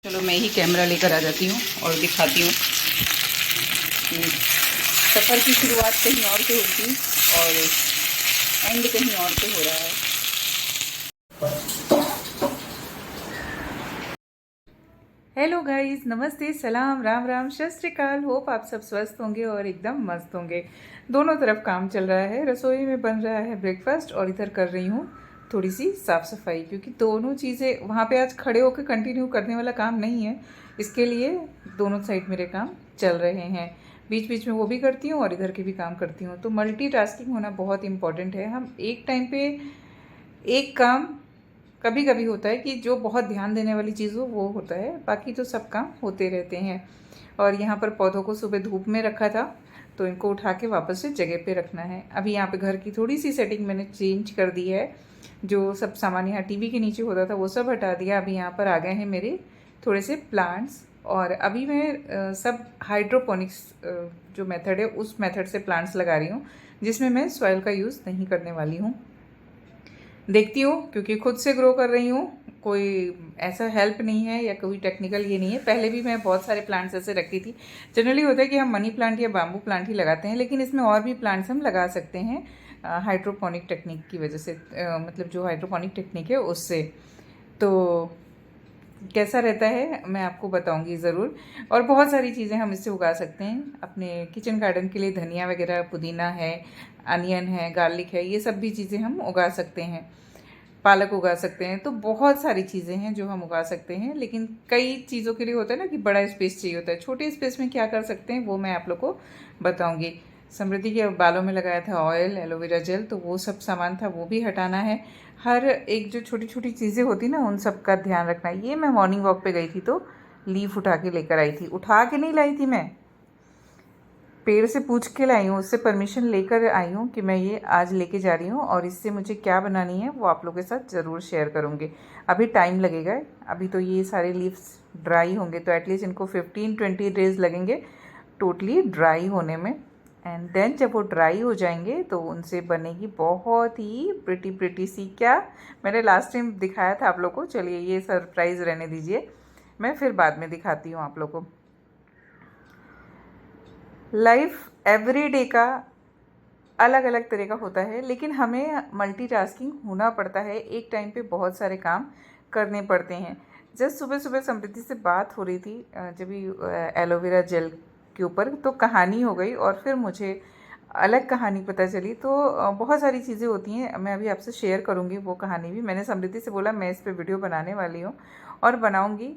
चलो मैं ही कैमरा लेकर आ जाती हूँ और दिखाती हूँ कि सफ़र की शुरुआत कहीं और से होती और एंड कहीं और से हो रहा है। हेलो गाइस, नमस्ते, सलाम, राम राम, सत श्री अकाल। होप आप सब स्वस्थ होंगे और एकदम मस्त होंगे। दोनों तरफ काम चल रहा है। रसोई में बन रहा है ब्रेकफास्ट और इधर कर रही हूँ थोड़ी सी साफ़ सफाई, क्योंकि दोनों चीज़ें वहाँ पे आज खड़े होकर कंटिन्यू करने वाला काम नहीं है। इसके लिए दोनों साइड मेरे काम चल रहे हैं। बीच बीच में वो भी करती हूँ और इधर के भी काम करती हूँ। तो मल्टीटास्किंग होना बहुत इम्पॉर्टेंट है। हम एक टाइम पे एक काम, कभी कभी होता है कि जो बहुत ध्यान देने वाली चीज़ हो वो होता है, बाकी तो सब काम होते रहते हैं। और यहाँ पर पौधों को सुबह धूप में रखा था, तो इनको उठा के वापस से जगह पे रखना है। अभी यहाँ पे घर की थोड़ी सी सेटिंग मैंने चेंज कर दी है। जो सब सामान यहाँ टीवी के नीचे होता था वो सब हटा दिया। अभी यहाँ पर आ गए हैं मेरे थोड़े से प्लांट्स। और अभी मैं सब हाइड्रोपोनिक्स जो मेथड है उस मेथड से प्लांट्स लगा रही हूँ, जिसमें मैं सॉइल का यूज़ नहीं करने वाली हूँ। देखती हूँ, क्योंकि खुद से ग्रो कर रही हूँ, कोई ऐसा हेल्प नहीं है या कोई टेक्निकल ये नहीं है। पहले भी मैं बहुत सारे प्लांट्स ऐसे रखती थी। जनरली होता है कि हम मनी प्लांट या बाम्बू प्लांट ही लगाते हैं, लेकिन इसमें और भी प्लांट्स हम लगा सकते हैं हाइड्रोपोनिक टेक्निक की वजह से, मतलब जो हाइड्रोपोनिक टेक्निक है उससे। तो कैसा रहता है मैं आपको बताऊंगी ज़रूर। और बहुत सारी चीज़ें हम इससे उगा सकते हैं अपने किचन गार्डन के लिए। धनिया वगैरह, पुदीना है, अनियन है, गार्लिक है, ये सब भी चीज़ें हम उगा सकते हैं। पालक उगा सकते हैं। तो बहुत सारी चीज़ें हैं जो हम उगा सकते हैं, लेकिन कई चीज़ों के लिए होता है ना कि बड़ा स्पेस चाहिए होता है। छोटे स्पेस में क्या कर सकते हैं वो मैं आप लोग को बताऊंगी। समृद्धि के बालों में लगाया था ऑयल, एलोवेरा जेल, तो वो सब सामान था, वो भी हटाना है। हर एक जो छोटी छोटी चीज़ें होती ना उन सब का ध्यान रखना है। ये मैं मॉर्निंग वॉक पे गई थी तो लीफ उठा के लेकर आई थी। उठा के नहीं लाई थी मैं, पेड़ से पूछ के लाई हूँ, उससे परमिशन लेकर आई हूँ कि मैं ये आज लेके जा रही हूँ और इससे मुझे क्या बनानी है वो आप लोगों के साथ ज़रूर शेयर करूँगी। अभी टाइम लगेगा, अभी तो ये सारे लीव्स ड्राई होंगे, तो एटलीस्ट इनको 15-20 डेज़ लगेंगे टोटली ड्राई होने में। एंड देन जब वो ड्राई हो जाएंगे तो उनसे बनेगी बहुत ही प्रिटी प्रिटी सी, क्या मैंने लास्ट टाइम दिखाया था आप लोग को। चलिए ये सरप्राइज़ रहने दीजिए, मैं फिर बाद में दिखाती हूँ आप लोग को। लाइफ एवरीडे का अलग अलग तरह का होता है, लेकिन हमें मल्टीटास्किंग होना पड़ता है। एक टाइम पे बहुत सारे काम करने पड़ते हैं। जस्ट सुबह सुबह समृद्धि से बात हो रही थी जब भी एलोवेरा जेल के ऊपर, तो कहानी हो गई और फिर मुझे अलग कहानी पता चली। तो बहुत सारी चीज़ें होती हैं, मैं अभी आपसे शेयर करूँगी वो कहानी भी। मैंने समृद्धि से बोला मैं इस पर वीडियो बनाने वाली हूँ और बनाऊँगी।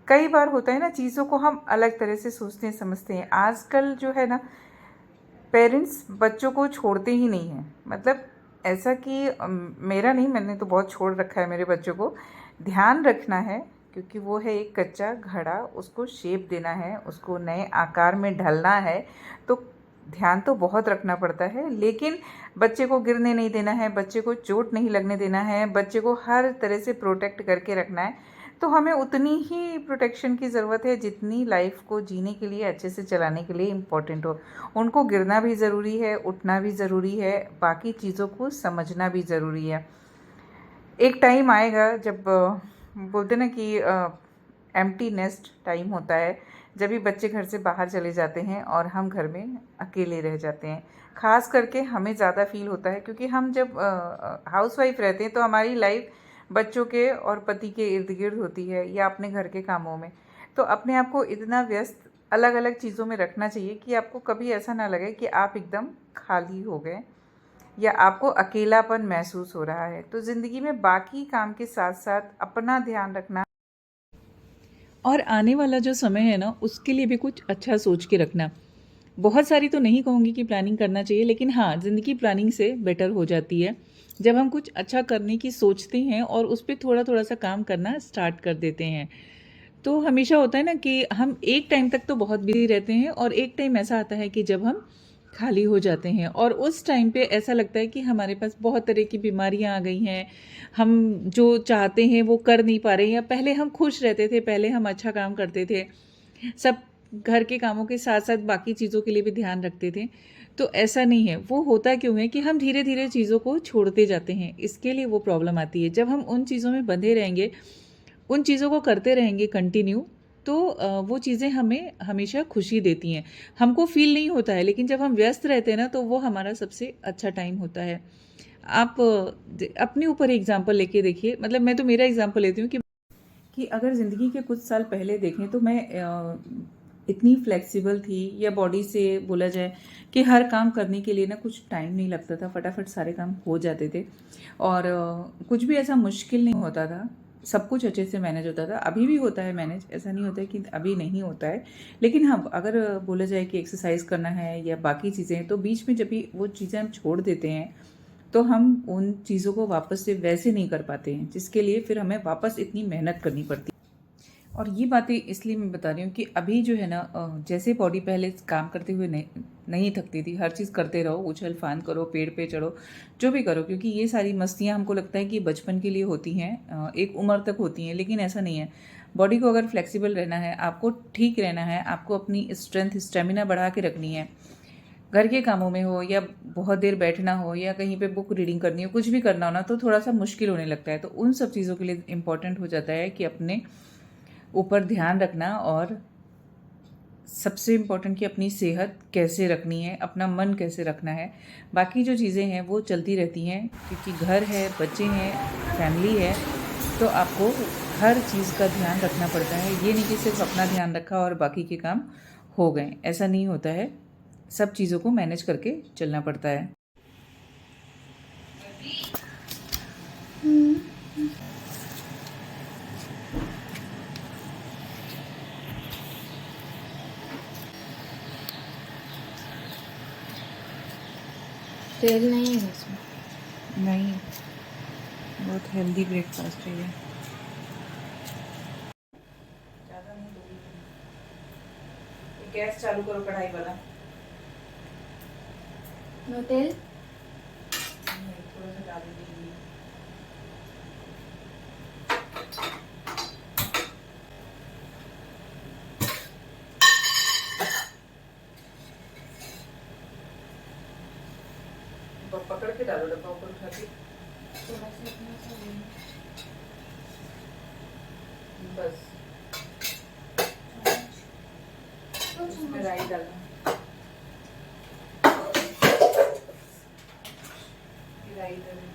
कई बार होता है ना, चीज़ों को हम अलग तरह से सोचते हैं, समझते हैं। आजकल जो है ना, पेरेंट्स बच्चों को छोड़ते ही नहीं हैं। मतलब ऐसा कि मेरा नहीं, मैंने तो बहुत छोड़ रखा है मेरे बच्चों को। ध्यान रखना है, क्योंकि वो है एक कच्चा घड़ा, उसको शेप देना है, उसको नए आकार में ढलना है। तो ध्यान तो बहुत रखना पड़ता है, लेकिन बच्चे को गिरने नहीं देना है, बच्चे को चोट नहीं लगने देना है, बच्चे को हर तरह से प्रोटेक्ट करके रखना है। तो हमें उतनी ही प्रोटेक्शन की ज़रूरत है जितनी लाइफ को जीने के लिए, अच्छे से चलाने के लिए इम्पोर्टेंट हो। उनको गिरना भी ज़रूरी है, उठना भी ज़रूरी है, बाकी चीज़ों को समझना भी ज़रूरी है। एक टाइम आएगा जब बोलते ना कि एम्प्टी नेस्ट टाइम होता है, जब भी बच्चे घर से बाहर चले जाते हैं और हम घर में अकेले रह जाते हैं। ख़ास करके हमें ज़्यादा फील होता है, क्योंकि हम जब हाउसवाइफ रहते हैं तो हमारी लाइफ बच्चों के और पति के इर्द गिर्द होती है, या अपने घर के कामों में। तो अपने आप को इतना व्यस्त अलग अलग चीज़ों में रखना चाहिए कि आपको कभी ऐसा ना लगे कि आप एकदम खाली हो गए या आपको अकेलापन महसूस हो रहा है। तो ज़िंदगी में बाकी काम के साथ साथ अपना ध्यान रखना और आने वाला जो समय है ना उसके लिए भी कुछ अच्छा सोच के रखना। बहुत सारी तो नहीं कहूँगी कि प्लानिंग करना चाहिए, लेकिन हाँ, ज़िंदगी प्लानिंग से बेटर हो जाती है जब हम कुछ अच्छा करने की सोचते हैं और उस पर थोड़ा थोड़ा सा काम करना स्टार्ट कर देते हैं। तो हमेशा होता है ना कि हम एक टाइम तक तो बहुत बिजी रहते हैं और एक टाइम ऐसा आता है कि जब हम खाली हो जाते हैं, और उस टाइम पे ऐसा लगता है कि हमारे पास बहुत तरह की बीमारियां आ गई हैं। हम जो चाहते हैं वो कर नहीं पा रहे हैं, या पहले हम खुश रहते थे, पहले हम अच्छा काम करते थे, सब घर के कामों के साथ साथ बाकी चीज़ों के लिए भी ध्यान रखते थे। तो ऐसा नहीं है। वो होता क्यों है कि हम धीरे धीरे चीज़ों को छोड़ते जाते हैं, इसके लिए वो प्रॉब्लम आती है। जब हम उन चीज़ों में बंधे रहेंगे, उन चीज़ों को करते रहेंगे कंटिन्यू, तो वो चीज़ें हमें हमेशा खुशी देती हैं। हमको फ़ील नहीं होता है, लेकिन जब हम व्यस्त रहते हैं ना, तो वो हमारा सबसे अच्छा टाइम होता है। आप अपने ऊपर एग्ज़ाम्पल लेके देखिए, मतलब मैं तो मेरा एग्ज़ाम्पल लेती हूँ कि अगर ज़िंदगी के कुछ साल पहले देखें तो मैं इतनी फ्लेक्सिबल थी, या बॉडी से बोला जाए कि हर काम करने के लिए ना कुछ टाइम नहीं लगता था, फटाफट सारे काम हो जाते थे, और कुछ भी ऐसा मुश्किल नहीं होता था, सब कुछ अच्छे से मैनेज होता था। अभी भी होता है मैनेज, ऐसा नहीं होता है कि अभी नहीं होता है, लेकिन हाँ, अगर बोला जाए कि एक्सरसाइज करना है या बाकी चीज़ें, तो बीच में जब भी वो चीज़ें हम छोड़ देते हैं, तो हम उन चीज़ों को वापस से वैसे नहीं कर पाते हैं, जिसके लिए फिर हमें वापस इतनी मेहनत करनी पड़ती है। और ये बातें इसलिए मैं बता रही हूँ कि अभी जो है ना, जैसे बॉडी पहले काम करते हुए नहीं थकती थी, हर चीज़ करते रहो, उछल फान करो, पेड़ पे चढ़ो, जो भी करो, क्योंकि ये सारी मस्तियाँ हमको लगता है कि बचपन के लिए होती हैं, एक उम्र तक होती हैं, लेकिन ऐसा नहीं है। बॉडी को अगर फ्लेक्सिबल रहना है, आपको ठीक रहना है, आपको अपनी स्ट्रेंथ स्टेमिना बढ़ा के रखनी है, घर के कामों में हो या बहुत देर बैठना हो या कहीं पे बुक रीडिंग करनी हो, कुछ भी करना हो ना, तो थोड़ा सा मुश्किल होने लगता है। तो उन सब चीज़ों के लिए इम्पोर्टेंट हो जाता है कि अपने ऊपर ध्यान रखना, और सबसे इम्पोर्टेंट कि अपनी सेहत कैसे रखनी है, अपना मन कैसे रखना है। बाकी जो चीज़ें हैं वो चलती रहती हैं, क्योंकि घर है, बच्चे हैं, फैमिली है, तो आपको हर चीज़ का ध्यान रखना पड़ता है। ये नहीं कि सिर्फ अपना ध्यान रखा और बाकी के काम हो गए, ऐसा नहीं होता है। सब चीज़ों को मैनेज करके चलना पड़ता है। तेल नहीं है इसमें। नहीं, बहुत हेल्दी ब्रेकफास्ट है ये। ज़्यादा नहीं दोगी तुम। गैस चालू करो कढ़ाई वाला। नो तेल। नहीं, थोड़ा सा डाल दीजिए। पकड़ के डालो, डब्बा ऊपर उठा के। थोड़ा सा इतना सा लेना। बस उसमें राई डालना, राई डालना,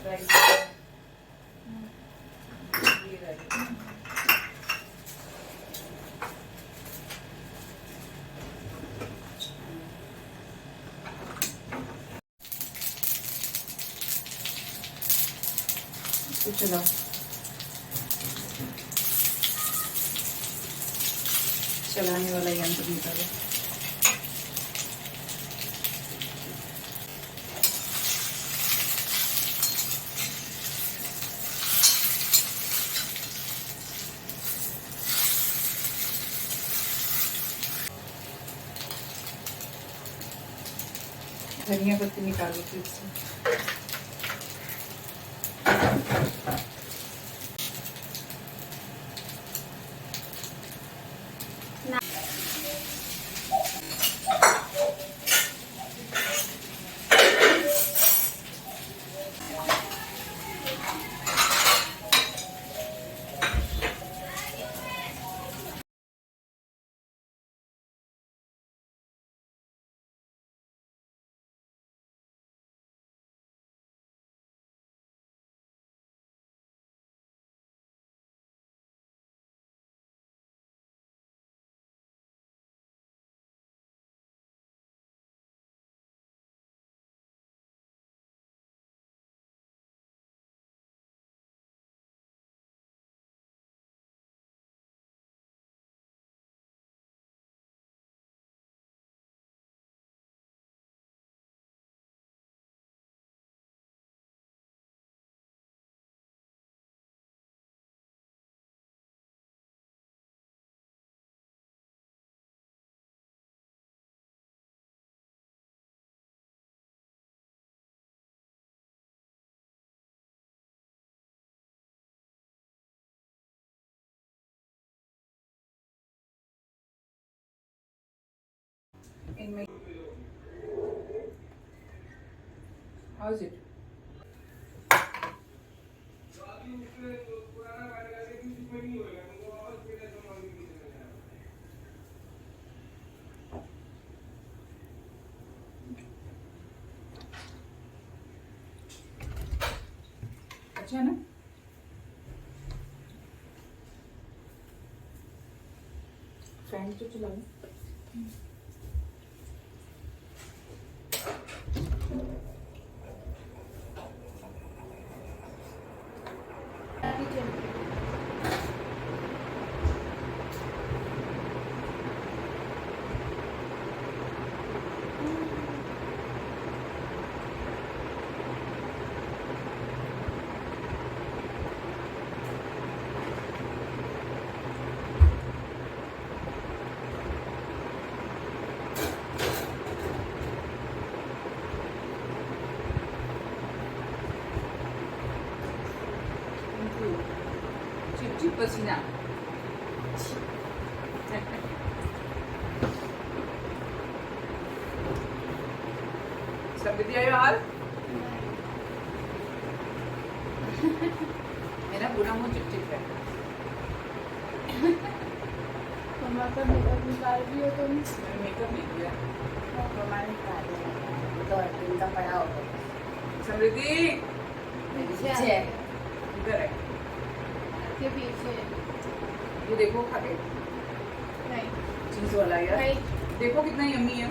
राई, ये राई। तो चलो, चलाने वाला यंत्र निकालो। धनिया पत्ती निकालो फिर से। इनमें How is it? अच्छा है ना? फैन तो चलाओ। चिप पसीना। समृद्धि आयो हाल मेरा पूरा मुंह चिपचिप है। मम्मा का मेकअप निकाल रही हो तुम? मैंने मेकअप नहीं किया। मम्मा निकाल रही है तो दिन का पड़ा होगा। समृद्धि पीछे है, इधर है, के पीछे ये देखो खा के नहीं चीज वाला यार, नहीं देखो कितना यम्मी है।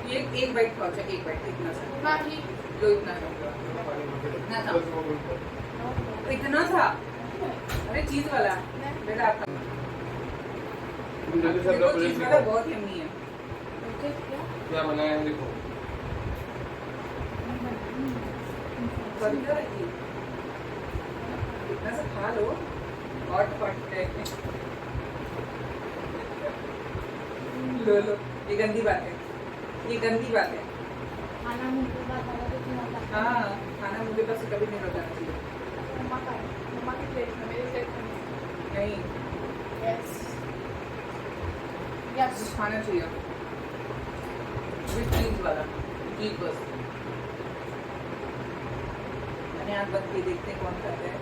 ये एक बाइट खाओ, अच्छा एक बाइट, इतना सा नहीं लो, इतना सा, इतना था। अरे चीज वाला बेटा आपका देखो, चीज वाला बहुत यम्मी है। क्या बनाया है देखो। बढ़िया है ये। इतना सा खा लो, हॉट हॉट टाइप में। लो लो, ये गंदी बात है, ये गंदी बात है। खाना मुंह पे बात आ रहा तो क्यों आता? हाँ, खाना मुझे पास कभी नहीं होता चाहिए। मम्मा की प्लेट में, मेरी प्लेट में नहीं, यस कुछ खाना चाहिए विथ चीज वाला, चीज बस। मैंने आँख बंद की, देखते हैं कौन खाता है।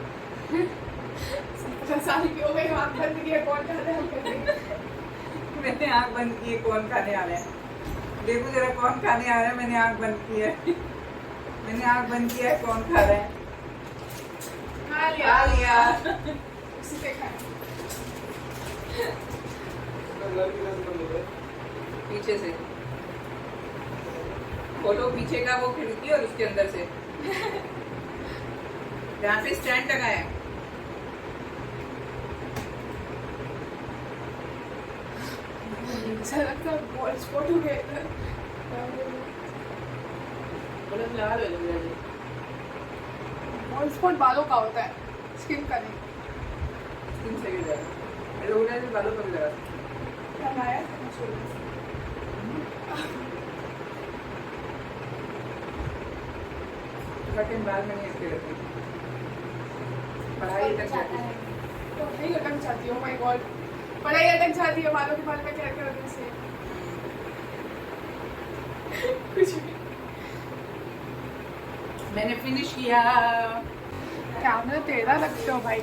50 साल की हो गई, आँख बंद की है, कौन खाता है? मैंने आँख बंद की है, कौन खाने आ रहा है? देखो जरा कौन खाने आ रहा है। मैंने आँख बंद की है, मैंने आँख बंद किया है, कौन खा रहा है? खा लिया। उसी पे खाया। पीछे से खोलो, पीछे का वो खिड़की और उसके अंदर से जहाँ पे स्टैंड लगा है। ऐसा लगता है बॉल स्पॉट हो गया इधर। मतलब लगा लो जल्दी। बॉल स्पॉट बालों का होता है, स्किन का नहीं। स्किन से भी लगा, एलोवेरा से बालों पर भी लगा। लगाया कटिंग बाद में नहीं अच्छी लगती, पढ़ाई तक जाती है। पढ़ाई अटक जाती है, oh my God, पढ़ाई अटक जाती है बालों के बाल में क्या करने से। कुछ भी मैंने फिनिश किया। कैमरा तेरा लगता हो भाई।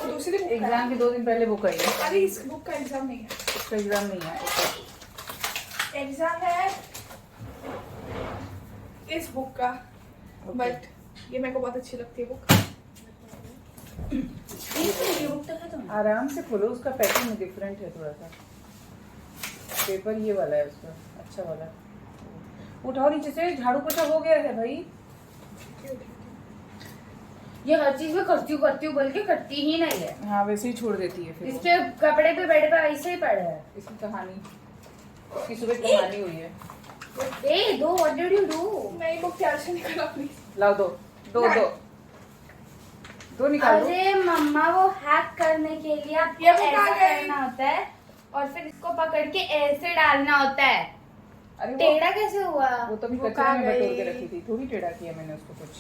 दूसरी बुक एग्जाम के 2 दिन पहले बुक आई है। अरे इस बुक का एग्जाम नहीं है, इसका एग्जाम नहीं है। एग्जाम है इस बुक का, बट ये मेरे को बहुत अच्छी लगती है बुक। आराम से खोलो, उसका पैकिंग डिफरेंट है थोड़ा सा। पेपर ये वाला है उसका, अच्छा वाला। उठाओ नीचे से, झाड़ू पोछा हो गया है भाई। ये हर चीज में करती हूँ बोल के करती ही नहीं है। हाँ वैसे ही छोड़ देती है फिर। इसके कपड़े पे बेड पे ऐसे ही पड़े हैं। इसकी कहानी, इसकी सुबह कहानी हुई है। ए दो, व्हाट डिड यू डू? मैं ये बुक प्यार से निकाला प्लीज। लाओ दो दो दो दो निकाल दो। अरे मम्मा वो हैक करने के लिए आपको ये वो ऐसा कहाँ गई? करना होता है और फिर इसको पकड़ के ऐसे डालना होता है। अरे टेढ़ा कैसे हुआ? वो तो अभी वो कचरे कहाँ में बटोर गई? के रखी थी, थोड़ी टेढ़ा किया मैंने उसको कुछ।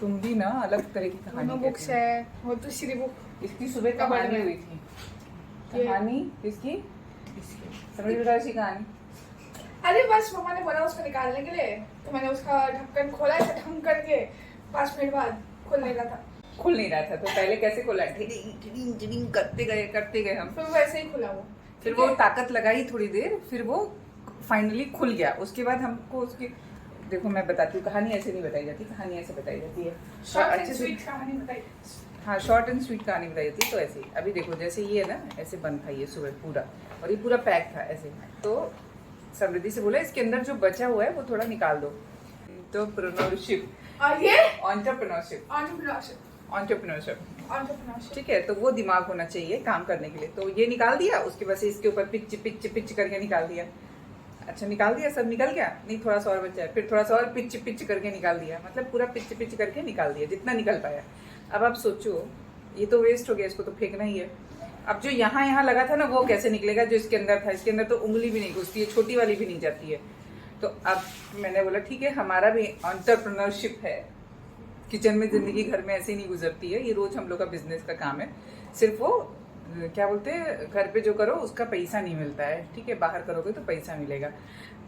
तुम भी ना अलग तरह की कहानी दोनों बुक्स कहती हो। है, वो तो श्री बुक। इसकी सुबह कबर्ड कहानी में। हुई थी। ये- कहानी किसकी? समझ बताओ इसकी कहानी। अरे बस मम्मा ने बोला उसको निकालने के लिए, तो मैंने उसका ढक्कन खोला ऐसे ढंग करके, 5 मिनट बाद खुलने लगा था। खुल नहीं रहा था तो पहले कैसे खोला? ढिडिंग ढिडिंग ढिडिंग करते गए हम। फिर वैसे ही खुला वो। फिर वो ताकत लगाई थोड़ी देर, फिर वो फाइनली खुल गया। उसके बाद हमको उसकी, देखो मैं बताती हूँ, कहानी ऐसे नहीं बताई जाती, कहानी ऐसे बताई जाती है। शॉर्ट एंड अच्छे से, स्वीट कहानी बताई। हाँ शॉर्ट एंड स्वीट कहानी बताई जाती है। तो ऐसे ही अभी देखो, जैसे ये है ना, ऐसे बंद था ये सुबह पूरा, और ये पूरा पैक था ऐसे। तो समृद्धि से बोला इसके अंदर जो बचा हुआ है वो थोड़ा निकाल दो। तो प्रोनोरशिप और ये एंटरप्रेन्योरशिप एंटरप्रेन्योरशिप। ठीक है, तो वो दिमाग होना चाहिए काम करने के लिए। तो ये निकाल दिया, उसके बाद से इसके ऊपर पिच पिच पिच करके निकाल दिया। अच्छा निकाल दिया, सब निकल गया? नहीं, थोड़ा सा और बचा है। फिर थोड़ा सा और पिच पिच करके निकाल दिया, मतलब पूरा पिच पिच करके निकाल दिया जितना निकल पाया। अब आप सोचो, ये तो वेस्ट हो गया, इसको तो फेंकना ही है। अब जो यहाँ लगा था ना, वो कैसे निकलेगा? जो इसके अंदर था, इसके अंदर तो उंगली भी नहीं घुसती है, छोटी वाली भी नहीं जाती है। तो अब मैंने बोला ठीक है, हमारा भी एंटरप्रेन्योरशिप है। किचन में जिंदगी घर में ऐसे ही नहीं गुजरती है, ये रोज हम लोग का बिजनेस का काम है। सिर्फ वो क्या बोलते हैं, घर पे जो करो उसका पैसा नहीं मिलता है, ठीक है, बाहर करोगे तो पैसा मिलेगा।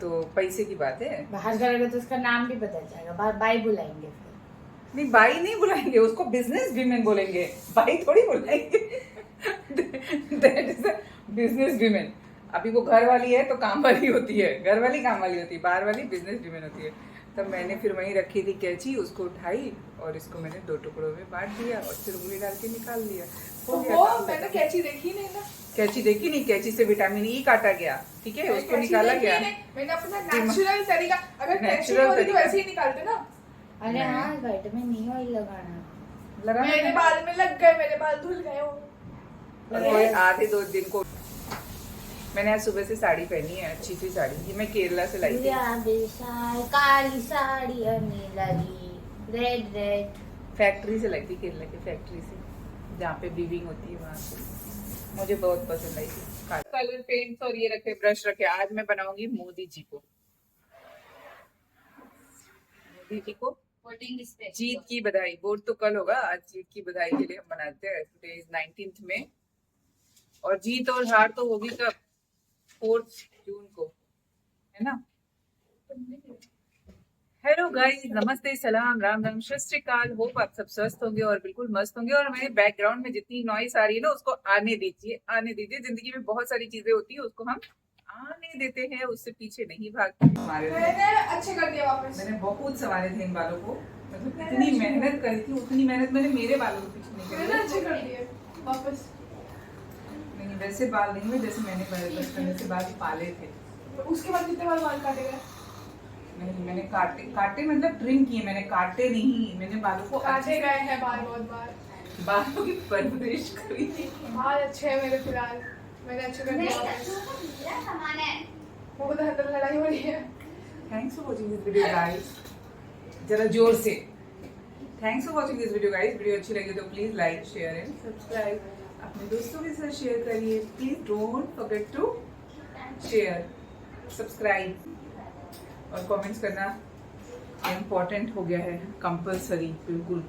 तो पैसे की बात है। बाहर करोगे तो उसका नाम भी बदल जाएगा, बाहर बाई बुलाएंगे फिर। नहीं, बाई नहीं बुलाएंगे उसको, बिजनेस वीमेन बोलेंगे, बाई थोड़ी बुलाएंगे। That is business women. अभी वो घर वाली है तो काम वाली होती है, घर वाली काम वाली होती है, बाहर वाली बिजनेस वीमेन होती है। तब मैंने फिर वहीं रखी थी कैंची, उसको उठाई और इसको मैंने 2 टुकड़ों में बांट दिया और फिर उंगली डाल के निकाल लिया। तो वो मैंने कैंची देखी नहीं ना। कैंची देखी नहीं? कैंची से विटामिन ई काटा गया, ठीक है, उसको निकाला गया। मैंने अपना नेचुरल तरीका, अगर कैंची Natural होती तो तरीका। ऐसे ही निकालते ना। अरे हाँ, विटामिन ई ऑयल लगाना। लगा मेरे बाल में लग गए, मेरे बाल धुल गए वो। आधे 2 दिन को। मैंने आज सुबह से साड़ी पहनी है, अच्छी सी साड़ी, ये मैं केरला से लाई थी। काली साड़ी रेड फैक्ट्री से लाई थी, केरला की फैक्ट्री से, जहाँ पे वीविंग होती है वहाँ से। मुझे बहुत पसंद आई थी। कलर पेंट्स और ये रखे, ब्रश रखे। आज मैं बनाऊंगी मोदी जी को, मोदी जी को जीत की बधाई। वोट तो कल होगा, आज जीत की बधाई के लिए हम मनाते हैं। टुडे इज 19 में, और जीत और हार तो होगी कब? 4 जून को, है ना। हेलो गाइस, नमस्ते, सलाम, राम राम, सत श्री अकाल। होप आप सब स्वस्थ होंगे और बिल्कुल मस्त होंगे। और मेरे बैकग्राउंड में जितनी नॉइस आ रही है ना, उसको आने दीजिए, आने दीजिए। जिंदगी में बहुत सारी चीजें होती है, उसको हम आने देते हैं, उससे पीछे नहीं भागते। मैंने अच्छे कर दिया वापस। मैंने बहुत संवारे थे इन बालों को, मतलब इतनी मेहनत करी थी, उतनी मेहनत मैंने मेरे बालों को पीछे नहीं मैंने अच्छे करी। कर दिए वापस। नहीं, वैसे बाल नहीं हुए जैसे मैंने बचपन से बाल पाले थे। उसके बाद कितने बाल काटे गए? नहीं, मैंने काटे मतलब ट्रिम किए, मैंने काटे नहीं। मैंने बालों को काटे गए हैं बाल बहुत बार। बालों की परवरिश करी थी। बाल अच्छे हैं मेरे फिलहाल, मैंने अच्छे कर दिया वापस। वो तो हद लड़ाई हो रही है। Thanks for watching this video guys. जरा जोर से thanks for watching this video guys. Video अच्छी लगी तो please like, share and subscribe. अपने दोस्तों के साथ शेयर करिए। Please don't forget to share, subscribe और कमेंट्स करना इम्पोर्टेंट हो गया है, कंपलसरी, बिल्कुल।